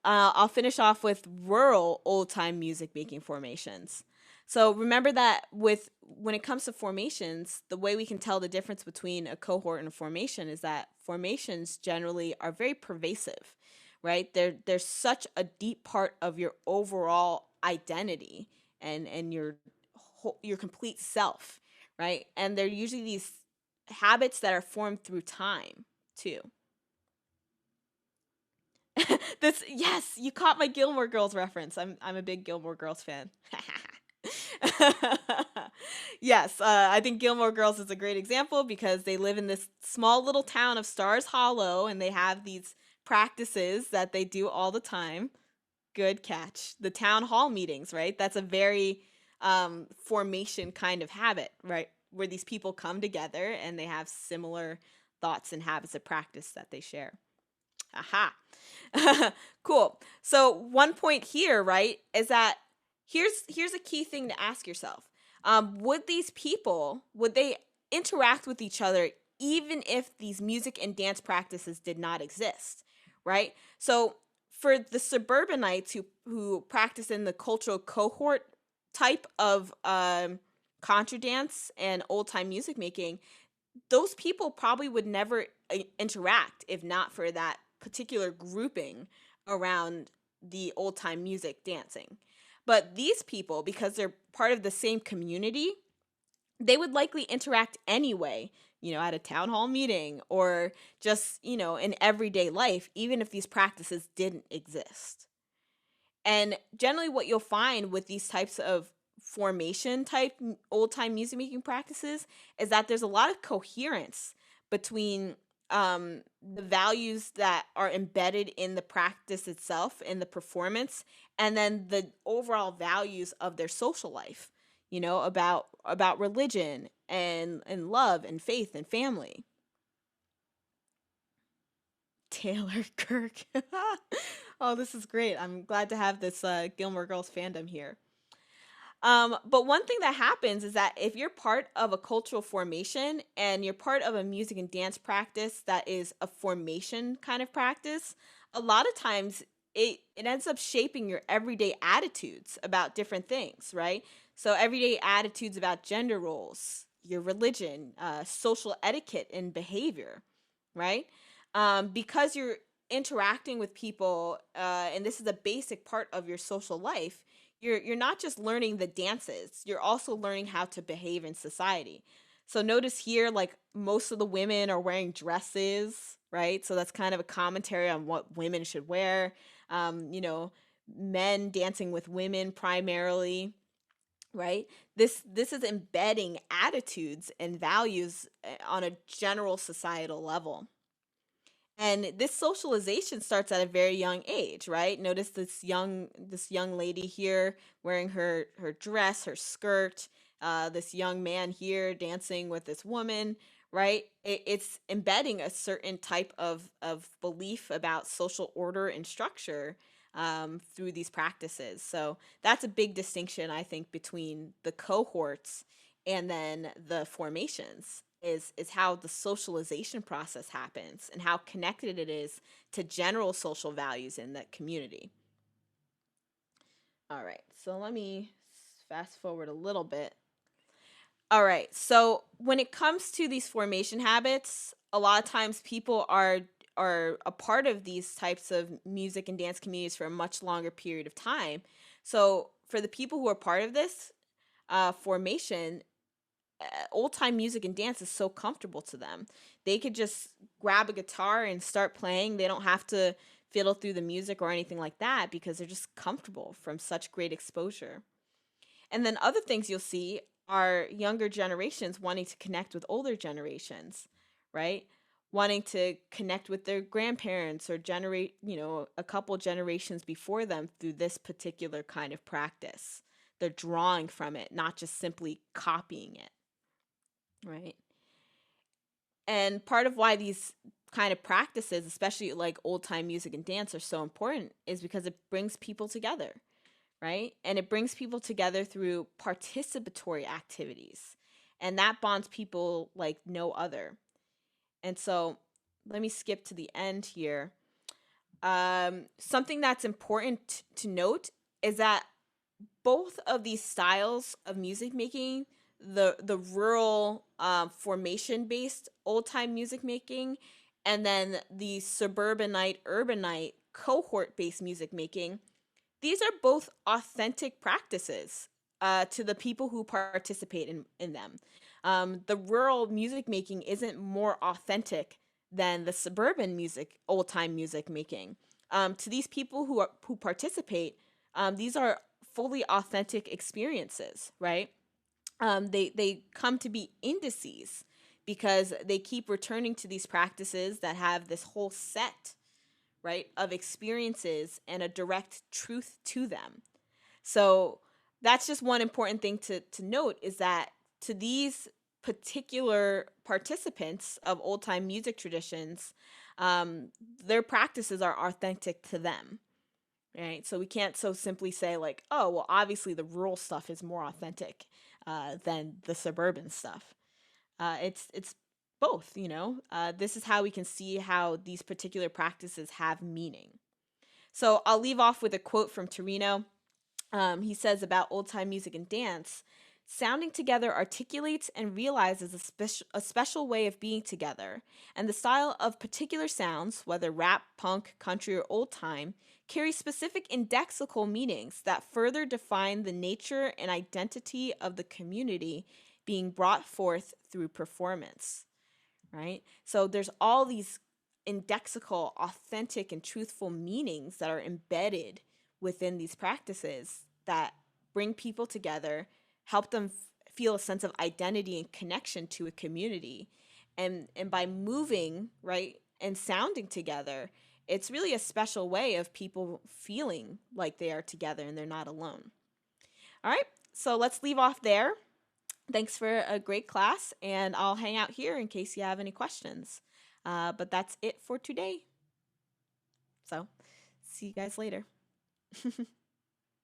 I'll finish off with rural old time music making formations. So remember that with when it comes to formations, the way we can tell the difference between a cohort and a formation is that formations generally are very pervasive, right? They're such a deep part of your overall identity and your complete self, right? And they're usually these habits that are formed through time too. This yes, you caught my Gilmore Girls reference. I'm a big Gilmore Girls fan. Yes, I think Gilmore Girls is a great example because they live in this small little town of Stars Hollow and they have these practices that they do all the time. Good catch. The town hall meetings, right? That's a very formation kind of habit, right? Where these people come together and they have similar thoughts and habits of practice that they share. Aha. Cool. So one point here, right, is that here's a key thing to ask yourself. Would these people would they interact with each other even if these music and dance practices did not exist, right? So for the suburbanites who practice in the cultural cohort type of contra dance and old time music making, those people probably would never interact if not for that particular grouping around the old time music dancing. But these people, because they're part of the same community, they would likely interact anyway, at a town hall meeting or just, in everyday life, even if these practices didn't exist. And generally, what you'll find with these types of formation type old time music making practices is that there's a lot of coherence between the values that are embedded in the practice itself, in the performance, and then the overall values of their social life. About religion and love and faith and family. Taylor Kirk. Oh, this is great. I'm glad to have this Gilmore Girls fandom here. But one thing that happens is that if you're part of a cultural formation and you're part of a music and dance practice that is a formation kind of practice, a lot of times it ends up shaping your everyday attitudes about different things, right? So everyday attitudes about gender roles, your religion, social etiquette and behavior, right? Because you're interacting with people, and this is a basic part of your social life, you're not just learning the dances, you're also learning how to behave in society. So notice here, like most of the women are wearing dresses, right? So that's kind of a commentary on what women should wear. um, you know Men dancing with women primarily, right? This is embedding attitudes and values on a general societal level. And this socialization starts at a very young age, right? Notice this young lady here wearing her dress, her skirt, this young man here dancing with this woman, right? It's embedding a certain type of belief about social order and structure through these practices. So that's a big distinction, I think, between the cohorts and then the formations is how the socialization process happens and how connected it is to general social values in the community. All right, so let me fast forward a little bit. All right, so when it comes to these formation habits, a lot of times people are a part of these types of music and dance communities for a much longer period of time. So for the people who are part of this formation, old time music and dance is so comfortable to them. They could just grab a guitar and start playing. They don't have to fiddle through the music or anything like that because they're just comfortable from such great exposure. And then other things you'll see are younger generations wanting to connect with older generations, right? Wanting to connect with their grandparents or generate, a couple generations before them through this particular kind of practice. They're drawing from it, not just simply copying it, right? And part of why these kind of practices, especially like old time music and dance, are so important is because it brings people together, right? And it brings people together through participatory activities. And that bonds people like no other. And so let me skip to the end here. Something that's important to note is that both of these styles of music making, the rural formation based old time music making, and then the suburbanite urbanite cohort based music making, these are both authentic practices to the people who participate in them. The rural music making isn't more authentic than the suburban music, old time music making. To these people who participate, these are fully authentic experiences, right? They come to be indices because they keep returning to these practices that have this whole set, right, of experiences and a direct truth to them. So that's just one important thing to note, is that to these particular participants of old time music traditions, um, their practices are authentic to them, right? So we can't so simply say like, oh, well, obviously the rural stuff is more authentic than the suburban stuff. It's both, you know. This is how we can see how these particular practices have meaning. So I'll leave off with a quote from Torino. He says about old time music and dance, sounding together articulates and realizes a special way of being together, and the style of particular sounds, whether rap, punk, country, or old time, carry specific indexical meanings that further define the nature and identity of the community being brought forth through performance, right? So there's all these indexical, authentic, and truthful meanings that are embedded within these practices that bring people together, help them feel a sense of identity and connection to a community. And by moving, right, and sounding together, it's really a special way of people feeling like they are together and they're not alone. All right, so let's leave off there. Thanks for a great class, and I'll hang out here in case you have any questions. But that's it for today. So, see you guys later.